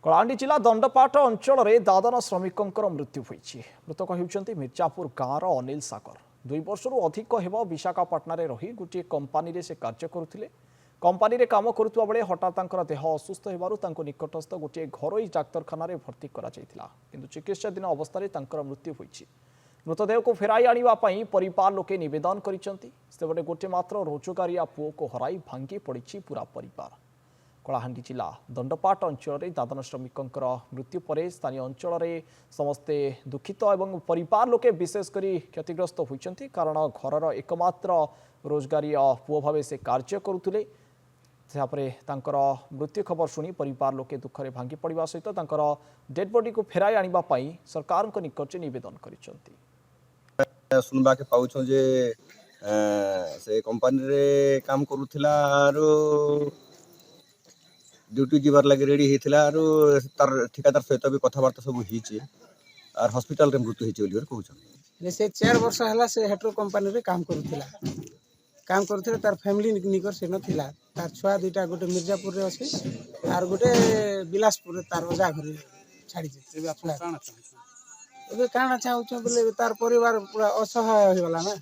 कलाहांडी जिला दंडपाट अंचल में दादन श्रमिकों मृत्यु होती। मृतक होती मिर्जापुर गाँवर अनिल सागर 2 वर्ष अधिक हेब विशाखापाटना रही गोटे कंपानी से कार्य करुले। कंपानी रे काम करुवा बेले हठात देह असुस्थ होबारु निकटस्थ गोटे घरोई डाक्तरखाना भर्ती करा किंतु चिकित्साधीन अवस्था मृत्यु होती। मृतदेह को फेराई आने परिवार लोके निवेदन करते गोटे मात्र रोजगारिया पुओ को हराई भांगी पड़ी पूरा परिवार। कलाहांडी जिला दंडपाट अंचल में दादन श्रमिकों मृत्यु पर स्थानीय अंचल में समस्ते दुखित और परिवार लोके विशेषकर क्षतिग्रस्त होती कारण घरर एकमात्र रोजगारिया पुओ भाव से कार्य करुले। मृत्यु खबर शुणी परिवार लोके दुखरे भांगी पड़ा सहित डेड बॉडी को फेराई आने सरकार निकट निवेदन कर सुनबा के पाउछ जे से कंपनी रे काम करूथिला आरो ड्यूटी जीवार लगे रेडी होता तार ठिकादार सहित भी कथबार्ता सब होती और हॉस्पिटल रे मृत्यु होती कहूँ से 4 वर्ष है से हेट्रो कंपनी रे काम करूला तार फैमिली निकर से नथिला तार छुआ दुईटा गोटे मिर्जापुर रे अछि आर गोटे बिलासपुर रे तार ओजा घर छाड़ी जे एबे काना चाहू बोले तार परिवार पूरा असहाय हो गला ना।